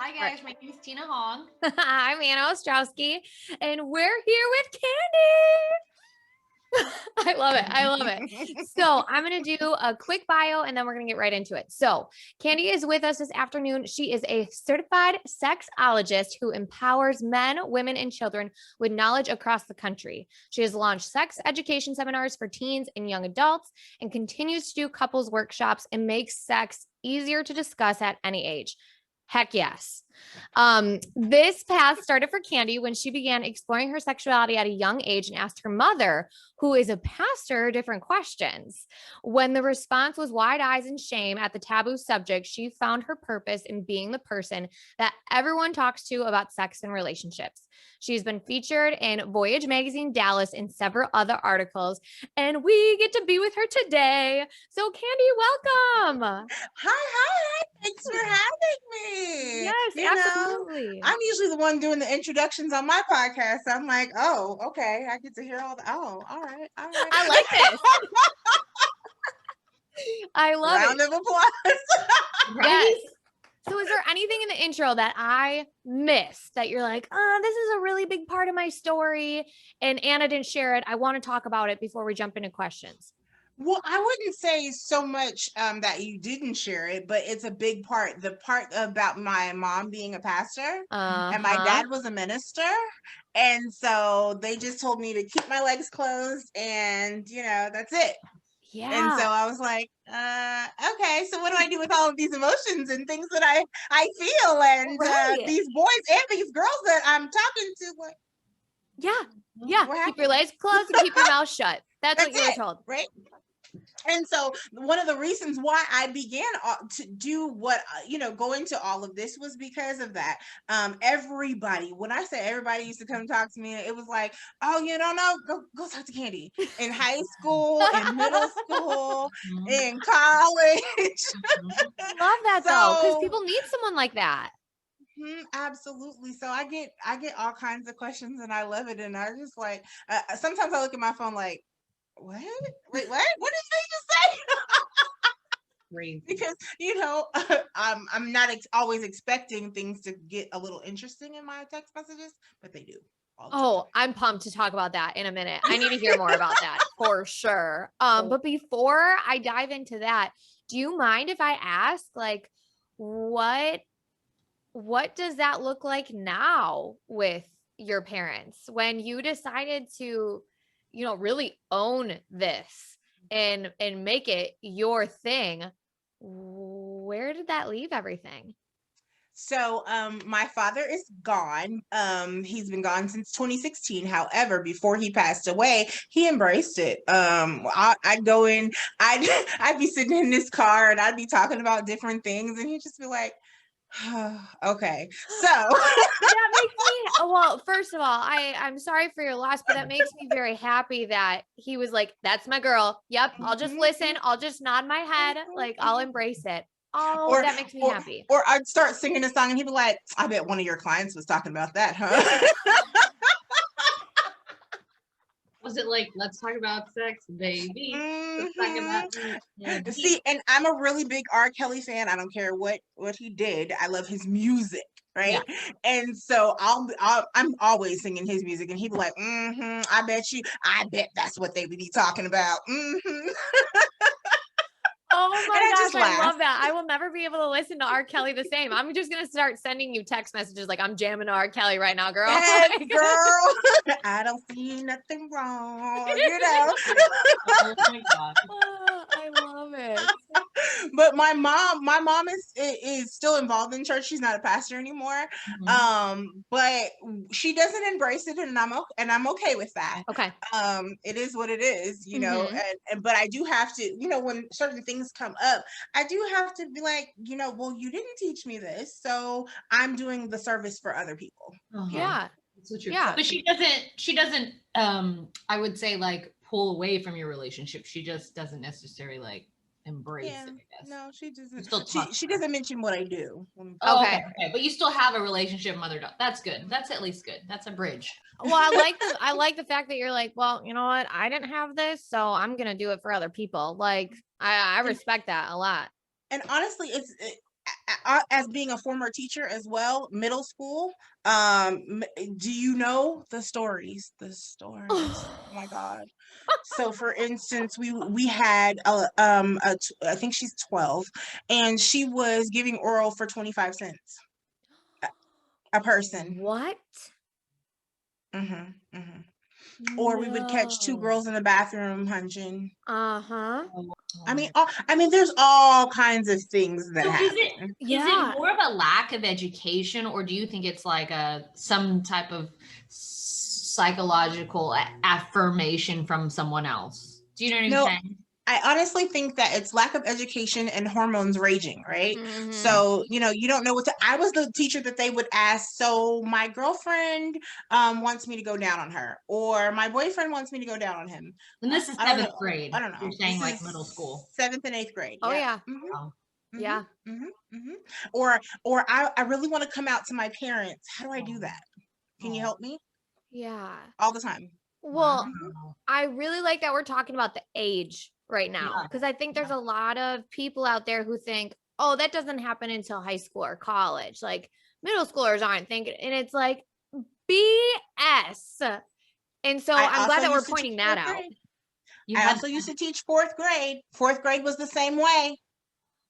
Hi guys, my name is Tina Hong. I'm Anna Ostrowski, and we're here with Candy. I love it. I love it. So I'm going to do a quick bio and then we're going to get right into it. So Candy is with us this afternoon. She is a certified sexologist who empowers men, women, and children with knowledge across the country. She has launched sex education seminars for teens and young adults and continues to do couples workshops and makes sex easier to discuss at any age. Heck yes. This path started for Candy when she began exploring her sexuality at a young age and asked her mother, who is a pastor, different questions. When the response was wide eyes and shame at the taboo subject, she found her purpose in being the person that everyone talks to about sex and relationships. She's been featured in Voyage Magazine Dallas and several other articles, and we get to be with her today. So Candy, welcome. Hi. Thanks for having me. Yes, absolutely. I'm usually the one doing the introductions on my podcast. So I'm like, oh, okay. I get to hear all all right. I like this. I love Round of applause. Yes. So is there anything in the intro that I missed that you're like, this is a really big part of my story and Anna didn't share it. I want to talk about it before we jump into questions. Well, I wouldn't say so much that you didn't share it, but it's a big part. The part about my mom being a pastor and my dad was a minister. And so they just told me to keep my legs closed and, that's it. Yeah. And so I was like, okay, so what do I do with all of these emotions and things that I feel and these boys and these girls that I'm talking to? Like, yeah. Keep your legs closed and keep your mouth shut. That's what you were told. Right. And so one of the reasons why I began to do what, go into all of this was because of that. Everybody, when I say everybody used to come talk to me, it was like, oh, you don't know, go talk to Candy in high school, in middle school, in college. Love that though, because people need someone like that. Absolutely. So I get all kinds of questions and I love it. And I just like, sometimes I look at my phone like, what? Wait, what? What did they just say? Because I'm not always expecting things to get a little interesting in my text messages, but they do. I'm pumped to talk about that in a minute. I need to hear more about that for sure. But before I dive into that, do you mind if I ask, like, what does that look like now with your parents when you decided to really own this and make it your thing? Where did that leave everything? So my father is gone. He's been gone since 2016. However, before he passed away, he embraced it. I'd go in, I'd be sitting in this car and I'd be talking about different things and he'd just be like, okay, so that makes me, well, first of all, I'm sorry for your loss, but that makes me very happy that he was like, that's my girl. Yep. I'll just listen. I'll just nod my head. Like, I'll embrace it. Oh, that makes me happy. Or I'd start singing a song and he'd be like, I bet one of your clients was talking about that, huh? Was it like, let's talk about sex, baby? Let's talk about See, and I'm a really big R. Kelly fan. I don't care what he did. I love his music, right? Yeah. And so I'm always singing his music, and he'd be like, I bet that's what they would be talking about. Oh my gosh, I love that. I will never be able to listen to R. Kelly the same. I'm just going to start sending you text messages like, I'm jamming to R. Kelly right now, girl. Yes, girl. I don't see nothing wrong, Oh my God. I love it. But my mom is still involved in church. She's not a pastor anymore. But she doesn't embrace it, and I'm okay with that. Okay. It is what it is, but I do have to, when certain things come up, I do have to be like, well, you didn't teach me this, so I'm doing the service for other people. Yeah. But she doesn't I would say like pull away from your relationship. She just doesn't necessarily like embrace it, I guess. No, she doesn't. She doesn't mention what I do. Okay. But you still have a relationship, mother-daughter. That's good. That's at least good. That's a bridge. Well, I like the fact that you're like, well, you know what? I didn't have this, so I'm gonna do it for other people. Like, I respect that a lot. And honestly, as being a former teacher as well, middle school, do you know the stories? The stories. Oh my God. So for instance, we had I think she's 12, and she was giving oral for 25 cents a person. What? Mm-hmm, mm-hmm. Or we would catch two No. girls in the bathroom hunching. Uh-huh. I mean, there's all kinds of things that So happen. is it Yeah. more of a lack of education, or do you think it's like some type of psychological affirmation from someone else? Do you know what I'm No, saying? I honestly think that it's lack of education and hormones raging, right? Mhm. So, you know, you don't know what to. I was the teacher that they would ask, so my girlfriend wants me to go down on her, or my boyfriend wants me to go down on him. And this is I don't 7th know. grade. I don't know. You're saying This like is middle school. 7th and 8th grade. Oh, Yeah. yeah. Mhm, Wow. mhm, Yeah. mhm, mhm. Or I really want to come out to my parents. How do I do that? Can you help me? Yeah. All the time. Well, Wow. I really like that we're talking about the age right now, Yeah. because I think there's a lot of people out there who think, oh, that doesn't happen until high school or college. Like middle schoolers aren't thinking, and it's like BS. And so I I'm glad also that we're used to pointing teach that 4th out. grade. You I had also used to teach 4th grade. 4th grade was the same way.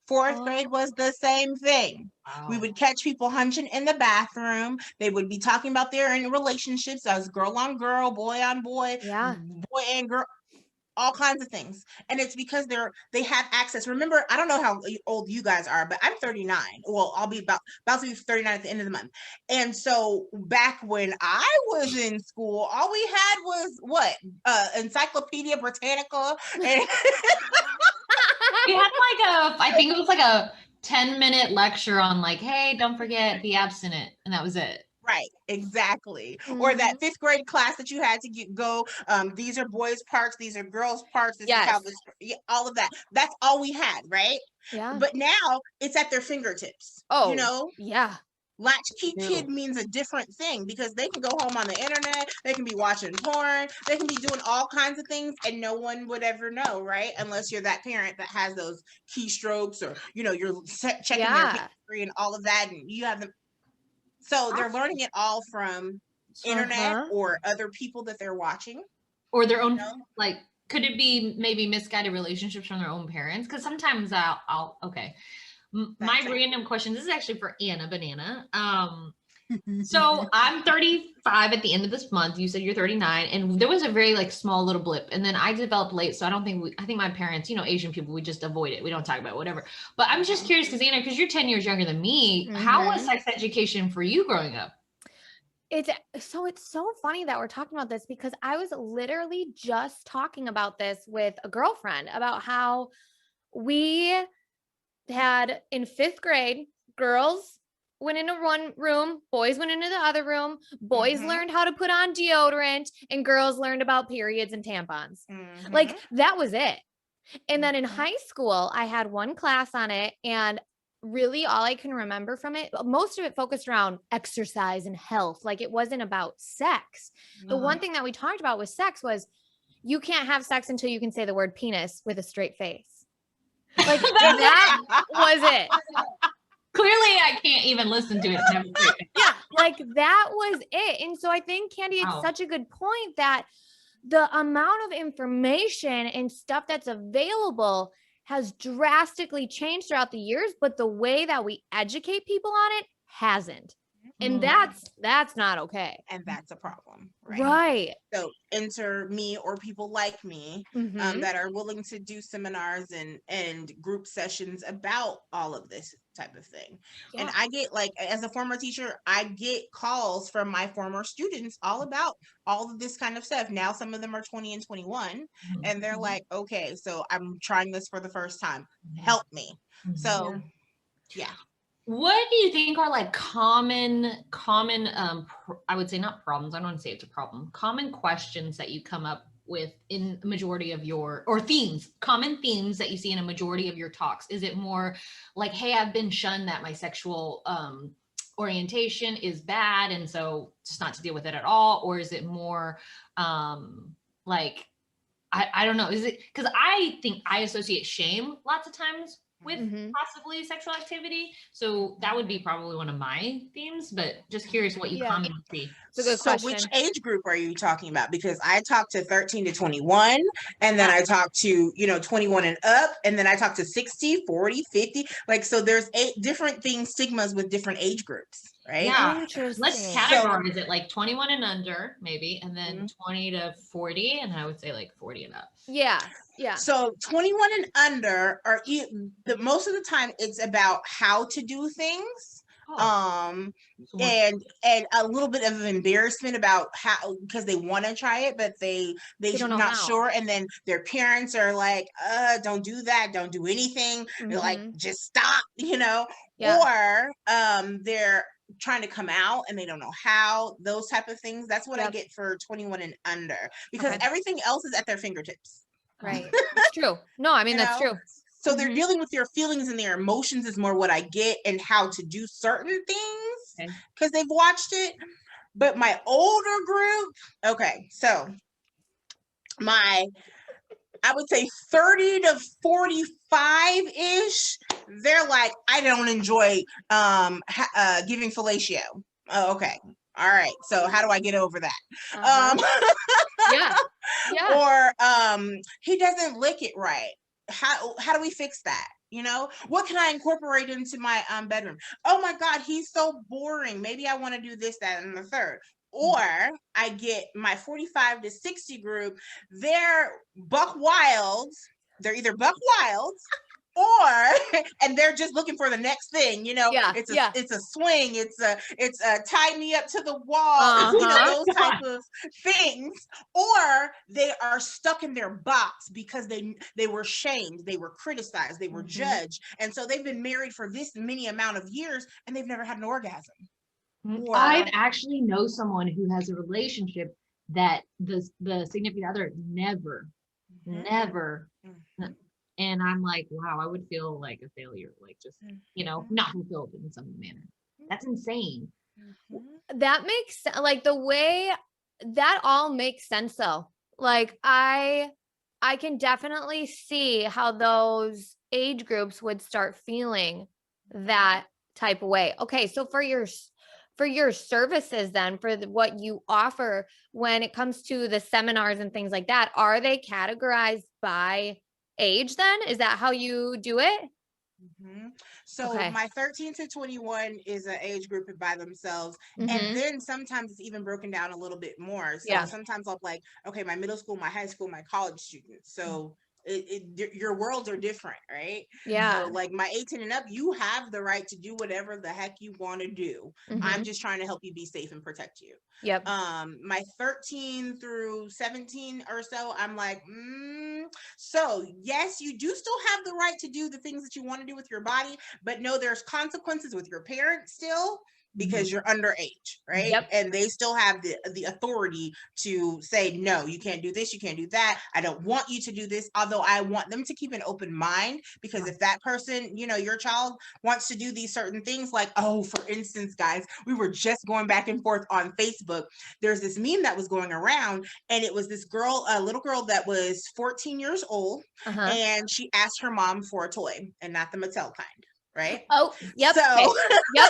4th grade was the same thing. We wow. would catch people hunching in the bathroom. They would be talking about their in relationships as girl on girl, boy on boy, Yeah. boy and girl, all kinds of things. And it's because they have access. Remember, I don't know how old you guys are, but I'm 39. Well, I'll be about to be 39 at the end of the month. And so back when I was in school, all we had was what? Encyclopedia Britannica. And We had I think it was like a 10-minute lecture on like, hey, don't forget, be abstinent. And that was it. right, exactly. Or that 5th grade class that you had to go. These are boys' parts, these are girls' parts. This is how Yes. this, all of that. That's all we had, right? Yeah. But now it's at their fingertips. Oh, You know, yeah. latchkey True. kid means a different thing because they can go home on the internet, they can be watching porn, they can be doing all kinds of things, and no one would ever know, right? Unless you're that parent that has those keystrokes, or you know, you're checking their Yeah. history and all of that, and you have them. So they're learning it all from internet Uh-huh. or other people that they're watching. Or their own, You know? like, could it be maybe misguided relationships from their own parents? Because sometimes okay. My That's it. random question, this is actually for Anna Banana. So I'm 35 at the end of this month. You said you're 39, and there was a very like small little blip, and then I developed late. So I don't think I think my parents, you know, Asian people, we just avoid it. We don't talk about it, whatever. But I'm just curious because Anna, because you're 10 years younger than me, how was Mhm. sex education for you growing up? It's so funny that we're talking about this, because I was literally just talking about this with a girlfriend about how we had in 5th grade, girls went into one room, boys went into the other room, boys Mhm. learned how to put on deodorant, and girls learned about periods and tampons. Mhm. Like that was it. And then in Mhm. high school, I had one class on it, and really all I can remember from it, most of it focused around exercise and health. Like it wasn't about sex. The one thing that we talked about with sex was you can't have sex until you can say the word penis with a straight face. Like that was it. Clearly, I can't even listen to it. Yeah, like that was it. And so I think, Candy, it's Wow. such a good point that the amount of information and stuff that's available has drastically changed throughout the years, but the way that we educate people on it hasn't. And that's not okay. And that's a problem, right? Right. So enter me or people like me Mhm. that are willing to do seminars and group sessions about all of this type of thing. And Yeah. I get, like, as a former teacher, I get calls from my former students all about all of this kind of stuff. Now some of them are 20 and 21, and they're like, okay, so I'm trying this for the first time, help me. So yeah. What do you think are like common I would say not problems, I don't want to say it's a problem, common questions that you come up with in a majority of your, or themes, common themes that you see in a majority of your talks? Is it more like, hey, I've been shunned, that my sexual orientation is bad, and so just not to deal with it at all? Or is it more like, I don't know, is it because I think I associate shame lots of times with possibly sexual activity. So that would be probably one of my themes, but just curious what you commonly see. It's a good So question. which age group are you talking about? Because I talked to 13 to 21, and then I talked to, 21 and up, and then I talked to 60, 40, 50. Like, so there's 8 different things, stigmas with different age groups, right? Yeah. Interesting. Let's categorize it like 21 and under, maybe, and then 20 to 40, and I would say like 40 and up. Yeah. So 21 and under are most of the time it's about how to do things. And a little bit of embarrassment about how, because they want to try it, but they're not sure. And then their parents are like, don't do that. Don't do anything. They're like, just stop, or they're trying to come out and they don't know how, those type of things. That's what I get for 21 and under, because everything else is at their fingertips. Right. It's true. No, I mean, that's true. So they're dealing with their feelings and their emotions is more what I get, and how to do certain things because they've watched it. But my older group, so I would say 30 to 45-ish, they're like, I don't enjoy giving fellatio. Oh, okay. All right. So how do I get over that? Or he doesn't lick it right. How do we fix that? What can I incorporate into my bedroom? Oh my God, he's so boring. Maybe I want to do this, that, and the third. Or I get my 45 to 60 group. They're buck wilds. They're either buck wilds and they're just looking for the next thing. It's a swing. It's a tie me up to the wall. Those type of things. Or they are stuck in their box because they were shamed, they were criticized, they were judged, and so they've been married for this many amount of years and they've never had an orgasm. I actually know someone who has a relationship that the significant other never, and I'm like, wow, I would feel like a failure, like just, not fulfilled in some manner. That's insane. That makes sense. Like the way that all makes sense though. Like I can definitely see how those age groups would start feeling that type of way. Okay. So for your services then, for what you offer when it comes to the seminars and things like that, are they categorized by age then? Is that how you do it? So my 13 to 21 is an age group by themselves. And then sometimes it's even broken down a little bit more. So sometimes I'll like, okay, my middle school, my high school, my college students. So your worlds are different, right? So like my 18 and up, you have the right to do whatever the heck you want to do. I'm just trying to help you be safe and protect you. My 13 through 17 or so, I'm like, so yes, you do still have the right to do the things that you want to do with your body, but no, there's consequences with your parents still, because you're underage, right? And they still have the authority to say, no, you can't do this, you can't do that. I don't want you to do this, although I want them to keep an open mind, because if that person, your child wants to do these certain things, like, for instance, guys, we were just going back and forth on Facebook. There's this meme that was going around, and it was this girl, a little girl that was 14 years old, and she asked her mom for a toy, and not the Mattel kind. Right? Oh, yep. So, okay.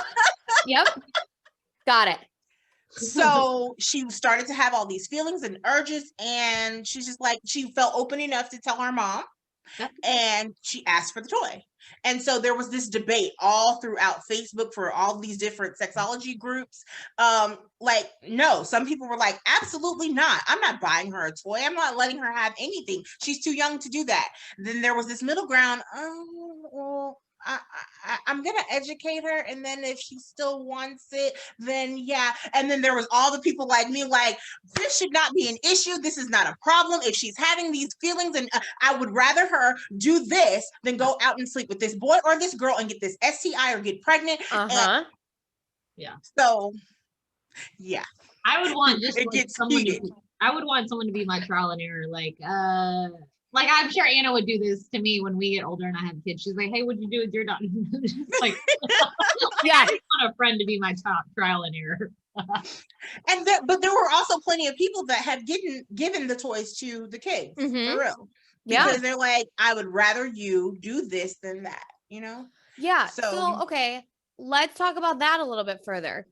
Yep. Got it. So she started to have all these feelings and urges, and she's just like, she felt open enough to tell her mom, and she asked for the toy. And so there was this debate all throughout Facebook for all these different sexology groups. Like, no, some people were like, absolutely not. I'm not buying her a toy. I'm not letting her have anything. She's too young to do that. Then there was this middle ground. Well, I'm gonna educate her, and then if she still wants it, then yeah. And then there was all the people like me, like, this should not be an issue. This is not a problem. If she's having these feelings, and I would rather her do this than go out and sleep with this boy or this girl and get this STI or get pregnant. And, so yeah, I would want just I would want someone to be my trial and error, like I'm sure Anna would do this to me when we get older and I have kids. She's like, hey, what'd you do with your daughter? Like, I just want a friend to be my top trial and error. But there were also plenty of people that have given the toys to the kids, for real. Because they're like, I would rather you do this than that. you know? Yeah. So So, okay, let's talk about that a little bit further.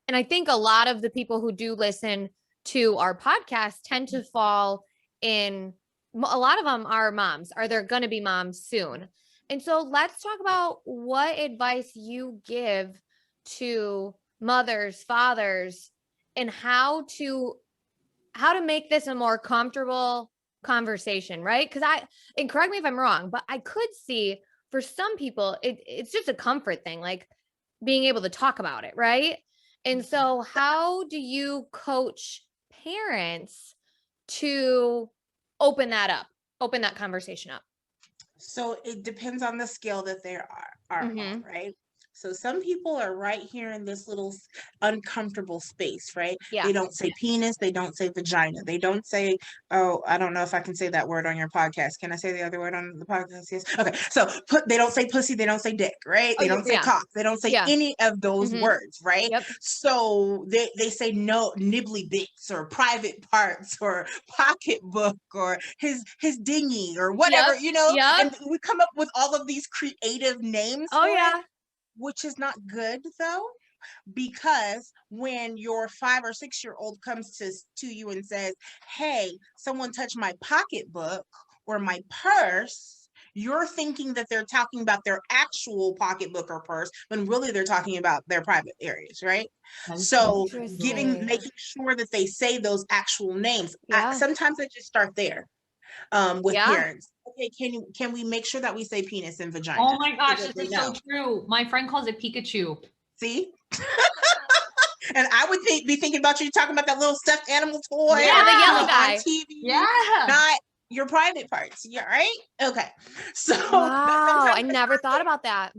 And I think a lot of the people who do listen to our podcast tend to fall in, a lot of them are moms, or they're going to be moms soon. And so let's talk about what advice you give to mothers, fathers, and how to make this a more comfortable conversation, right? Because and correct me if I'm wrong, but I could see for some people it's just a comfort thing, like being able to talk about it, right? And so how do you coach parents to open that conversation up? So it depends on the scale that they are on, Mhm. right? So some people are right here in this little uncomfortable space, right? Yeah. They don't say penis, they don't say vagina, they don't say, oh, I don't know if I can say that word on your podcast. Can I say the other word on the podcast? Yes. Okay. So they don't say pussy, they don't say dick, right? Oh, They don't say yeah. cock, they don't say Yeah. any of those Mhm. words, right? Yep. So they say no nibbly bits or private parts or pocketbook or his dinghy or whatever, Yep. you know, Yep. and we come up with all of these creative names Oh, for it, yeah. which is not good though, because when your 5 or 6 year old comes to you and says, hey, someone touched my pocketbook or my purse, you're thinking that they're talking about their actual pocketbook or purse when really they're talking about their private areas, right? So Interesting. making sure that they say those actual names. Yeah. Sometimes I just start there with Yeah. parents. Okay, can we make sure that we say penis and vagina? Oh my So gosh, that this they is so know. true. My friend calls it Pikachu. See? And I would be thinking about you talking about that little stuffed animal toy Yeah, the yellow on guy. TV, Yeah. not your private parts. Yeah, right? Okay. So Wow, I sometimes never thought about that.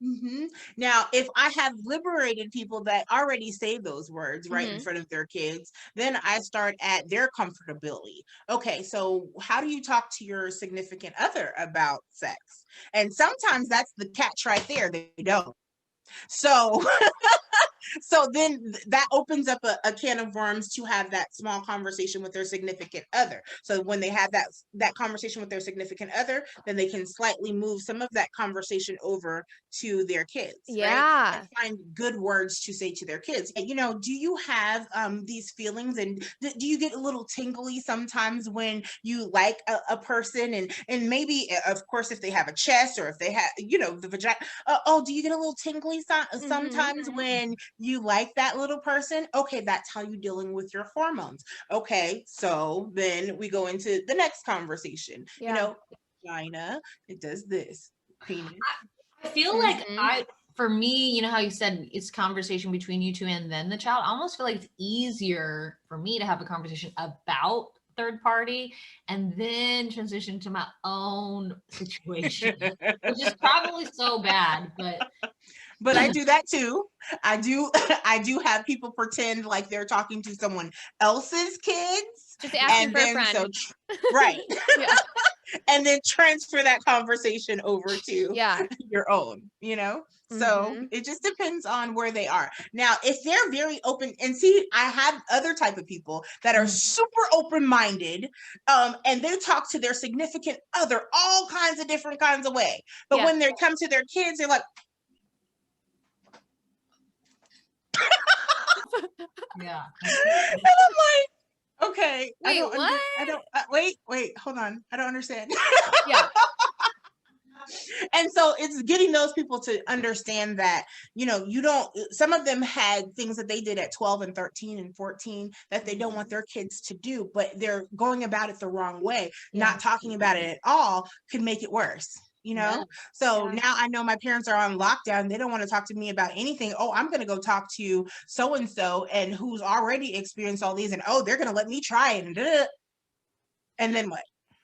hmm Now, if I have liberated people that already say those words right in Mhm. front of their kids, then I start at their comfortability. Okay, so how do you talk to your significant other about sex? And sometimes that's the catch right there. They don't. So so then that opens up a can of worms to have that small conversation with their significant other. So when they have that conversation with their significant other, then they can slightly move some of that conversation over to their kids, right? Yeah. And find good words to say to their kids. You know, do you have these feelings, and do you get a little tingly sometimes when you like a person, and maybe of course if they have a chest or if they have, you know, the vagina, oh, do you get a little tingly sometimes when you like that little person? Okay, that's how you're dealing with your hormones. Okay, so then we go into the next conversation. Yeah. You know, vagina, it does this. Penis. I feel like Mhm. for me, you know how you said it's conversation between you two and then the child. I almost feel like it's easier for me to have a conversation about third party and then transition to my own situation, which is probably so bad, But I do that too. I do I do have people pretend like they're talking to someone else's kids, Just asking and for a then friend. right. Yeah. And then transfer that conversation over to Yeah. your own, you know? So Mhm. it just depends on where they are. Now, if they're very open, and see, I have other type of people that are super open-minded, and they talk to their significant other all kinds of different kinds of way. But Yeah. when they come to their kids, they're like, yeah. and I'm like, okay, Wait, what? I don't, wait, hold on. I don't understand. Yeah. And so it's getting those people to understand that, you know, you don't, some of them had things that they did at 12 and 13 and 14 that they don't want their kids to do, but they're going about it the wrong way. Yeah. Not talking about it at all could make it worse. You know, Yeah. so Yeah. now I know my parents are on lockdown. They don't want to talk to me about anything. Oh, I'm going to go talk to so and so and who's already experienced all these, and oh, they're going to let me try it. And then what?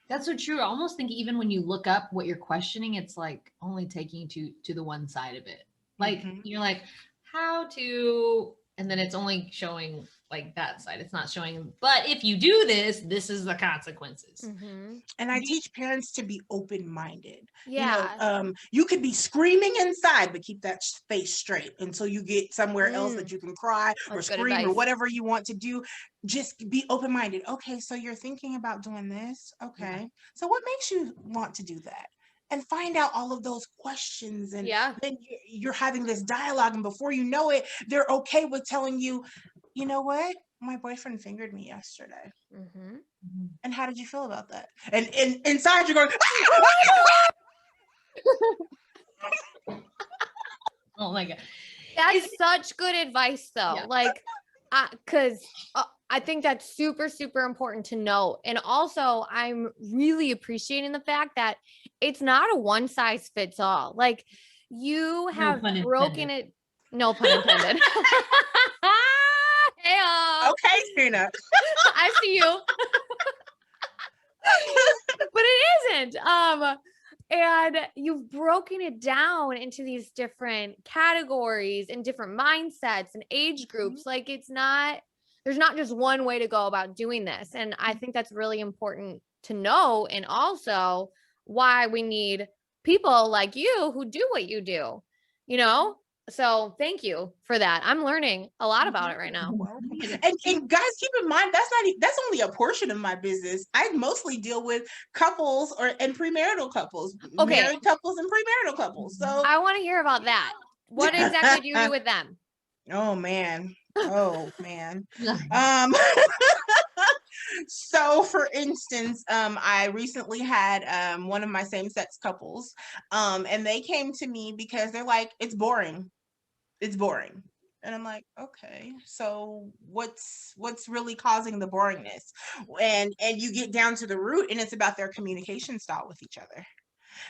That's so true. I almost think even when you look up what you're questioning, it's like only taking you to the one side of it. Like you're like, how to, and then it's only showing like that side. It's not showing, but if you do this, this is the consequences. Mhm. And I teach parents to be open-minded. Yeah. You know, you could be screaming inside, but keep that face straight until you get somewhere else that you can cry or That's good scream or advice. whatever you want to do. Just be open-minded. Okay, so you're thinking about doing this. Okay. So what makes you want to do that? and find out all of those questions. And Yeah. then you're having this dialogue, and before you know it, they're okay with telling you, you know what? My boyfriend fingered me yesterday. Mm-hmm. And how did you feel about that? And inside you're going, Oh my God. That's such good advice though. Yeah. Like, cause I think that's super, super important to know. And also I'm really appreciating the fact that it's not a one size fits all. Like you have pun broken intended. it. No pun intended. Hey, okay, Tina. I see you. But it isn't. And you've broken it down into these different categories and different mindsets and age groups. Like there's not just one way to go about doing this. And I think that's really important to know. And also why we need people like you who do what you do, you know? So thank you for that. I'm learning a lot about it right now. And guys, keep in mind that's only a portion of my business. I mostly deal with couples and premarital couples, Okay. married couples and premarital couples. So I want to hear about that. What exactly do you do with them? oh man. So for instance, I recently had one of my same-sex couples, and they came to me because they're like, it's boring. And I'm like, okay, so what's really causing the boringness? And you get down to the root, and it's about their communication style with each other.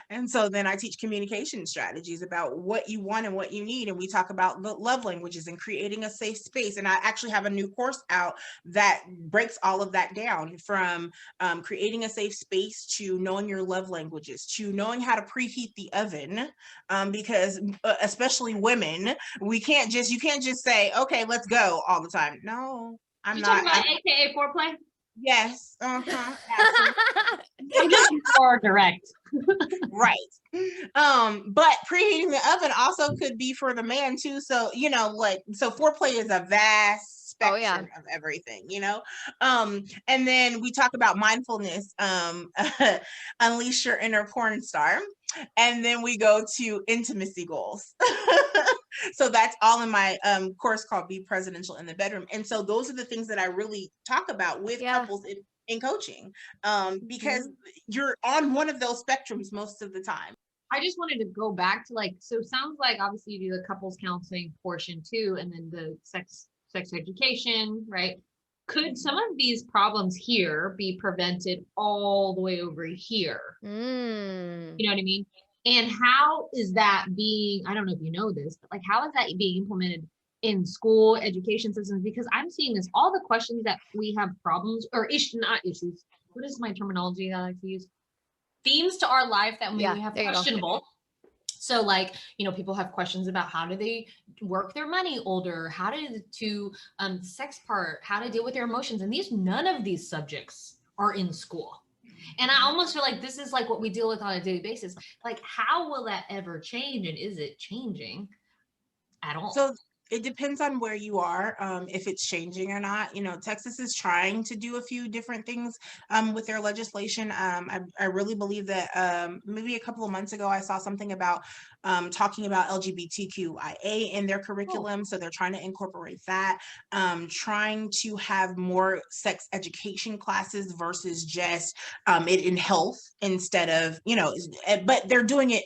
And so then I teach communication strategies about what you want and what you need. And we talk about love languages and creating a safe space. And I actually have a new course out that breaks all of that down, from creating a safe space to knowing your love languages, to knowing how to preheat the oven. Because especially women, you can't just say, okay, let's go all the time. No, I'm You're not. talking about AKA foreplay? Yes. I'm just more direct. Right. But preheating the oven also could be for the man too. So, so foreplay is a vast spectrum of everything, and then we talk about mindfulness, unleash your inner porn star. And then we go to intimacy goals. So that's all in my course called Be Presidential in the Bedroom. And so those are the things that I really talk about with couples in coaching, because you're on one of those spectrums most of the time. I just wanted to go back to so it sounds like obviously you do the couples counseling portion too, and then the sex education, right? Could some of these problems here be prevented all the way over here? You know what I mean? And how is that being, I don't know if you know this, but how is that being implemented in school education systems? Because I'm seeing this, all the questions that we have problems or not issues. What is my terminology that I like to use? Themes to our life that we have questionable. So people have questions about how do they work their money older, how to sex part, how to deal with their emotions. And none of these subjects are in school. And I almost feel like this is what we deal with on a daily basis. How will that ever change? And is it changing at all? So it depends on where you are, if it's changing or not. Texas is trying to do a few different things with their legislation. I really believe that maybe a couple of months ago, I saw something about talking about LGBTQIA in their curriculum. So they're trying to incorporate that, trying to have more sex education classes versus just it in health instead of, but they're doing it.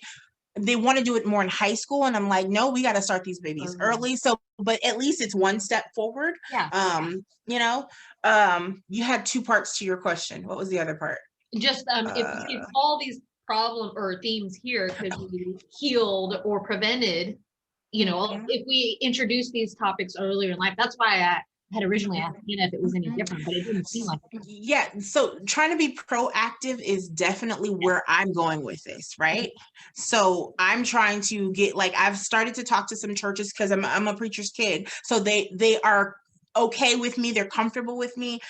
They want to do it more in high school. And I'm like, no, we got to start these babies early. So, but at least it's one step forward. Yeah. You had two parts to your question. What was the other part? Just if all these problems or themes here could be healed or prevented, if we introduce these topics earlier in life. That's why I had originally asked Tina if it was any different, but it didn't seem like it. Yeah. So trying to be proactive is definitely where I'm going with this, right? So I'm trying to get I've started to talk to some churches because I'm a preacher's kid. So they are okay with me, they're comfortable with me,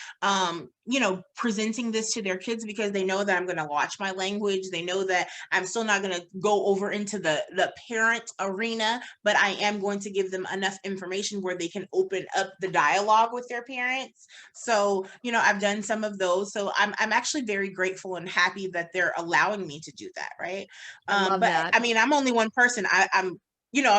presenting this to their kids, because they know that I'm going to watch my language. They know that I'm still not going to go over into the parent arena, but I am going to give them enough information where they can open up the dialogue with their parents. So, I've done some of those. So I'm actually very grateful and happy that they're allowing me to do that. Right. I love that. I mean, I'm only one person. I'm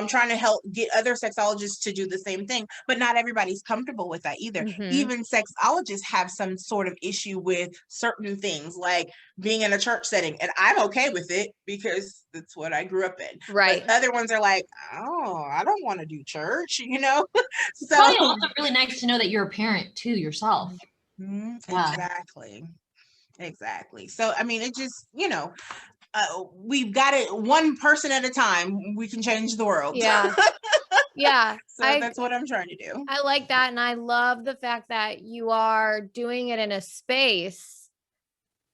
trying to help get other sexologists to do the same thing, but not everybody's comfortable with that either. Even sexologists have some sort of issue with certain things, like being in a church setting, and I'm okay with it because that's what I grew up in. Right. But other ones are like, oh, I don't want to do church, So it's probably also really nice to know that you're a parent too yourself. Exactly. So, I mean, it just, we've got it one person at a time. We can change the world. Yeah. Yeah. So that's what I'm trying to do. I like that. And I love the fact that you are doing it in a space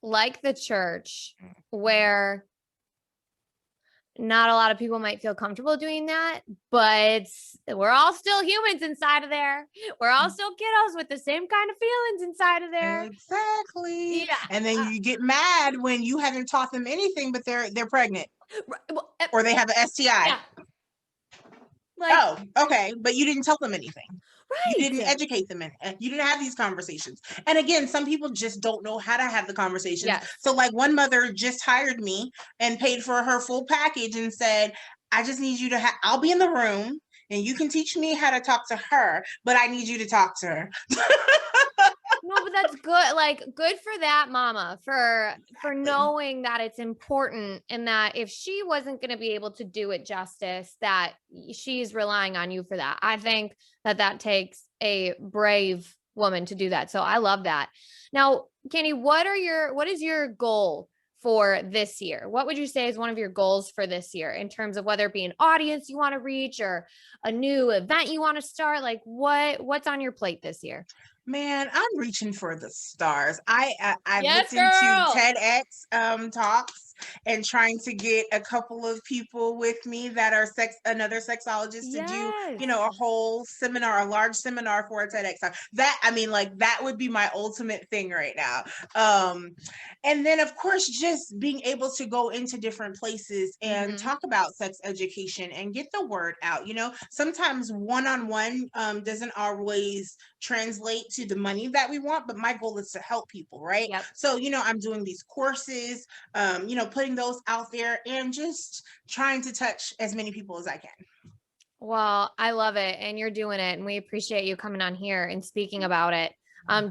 like the church where not a lot of people might feel comfortable doing that, but we're all still humans inside of there. We're all still kiddos with the same kind of feelings inside of there. Exactly. Yeah. And then you get mad when you haven't taught them anything, but they're pregnant, or they have an STI. Yeah. Oh, okay. But you didn't tell them anything. Right. You didn't educate them, and you didn't have these conversations. And again, some people just don't know how to have the conversations. Yes. So like one mother just hired me and paid for her full package and said, I just need you to I'll be in the room and you can teach me how to talk to her, but I need you to talk to her. No, but that's good. Like, good for that mama for knowing that it's important, and that if she wasn't going to be able to do it justice, that she's relying on you for that. I think that takes a brave woman to do that. So I love that. Now, Candy, what is your goal for this year? What would you say is one of your goals for this year in terms of whether it be an audience you want to reach or a new event you want to start? Like what's on your plate this year? Man, I'm reaching for the stars. I've Yes, looked into girl. TEDx talks and trying to get a couple of people with me that are another sexologist to do, a whole seminar, a large seminar for a TEDx talk. That, I mean, like that would be my ultimate thing right now. And then of course, just being able to go into different places and talk about sex education and get the word out. Sometimes one-on-one doesn't always translate to the money that we want, but my goal is to help people, right? Yep. So, I'm doing these courses, putting those out there and just trying to touch as many people as I can. Well, I love it. And you're doing it. And we appreciate you coming on here and speaking about it.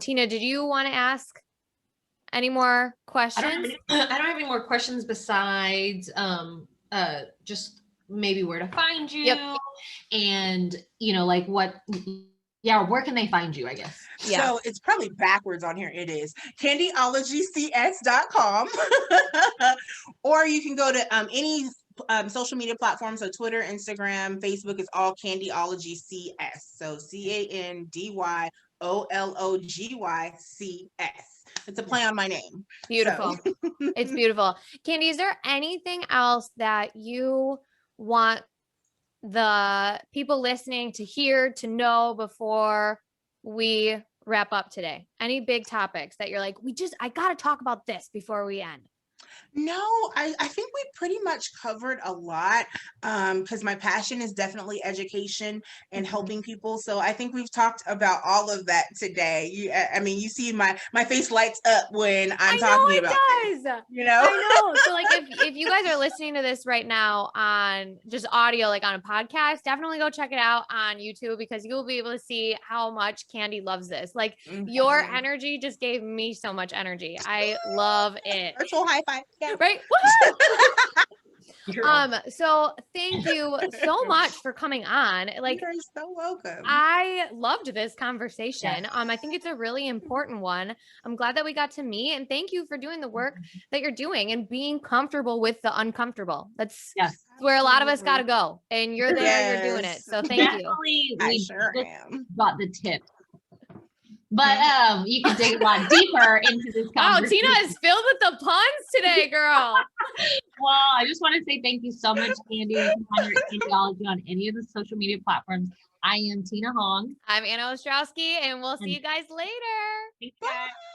Tina, did you want to ask any more questions? I don't have any more questions besides just maybe where to find you and like what where can they find you, I guess? Yeah. So it's probably backwards on here. It is candyologycs.com or you can go to any social media platform. So Twitter, Instagram, Facebook is all Candyology CS. So CANDYOLOGYCS. It's a play on my name. Beautiful. So. It's beautiful. Candy, is there anything else that you want the people listening to hear, to know before we wrap up today? Any big topics that you're like, I got to talk about this before we end? No, I think we pretty much covered a lot because my passion is definitely education and helping people. So I think we've talked about all of that today. You see my face lights up when I'm talking about this. I know. So like if you guys are listening to this right now on just audio, like on a podcast, definitely go check it out on YouTube because you'll be able to see how much Candy loves this. Like your energy just gave me so much energy. I love it. Virtual high five. Yeah. Right. So thank you so much for coming on. Like, you're so welcome. I loved this conversation. I think it's a really important one. I'm glad that we got to meet, and thank you for doing the work that you're doing and being comfortable with the uncomfortable. That's where a lot of us got to go, and you're there, you're doing it. So thank you. I sure am. Got the tip. But you can dig a lot deeper into this conversation. Wow, Tina is filled with the puns today, girl. Well, I just want to say thank you so much, Candy. You can find her at Candyology on any of the social media platforms. I am Tina Hong. I'm Anna Ostrowski, and we'll see And you guys later. take Bye. care.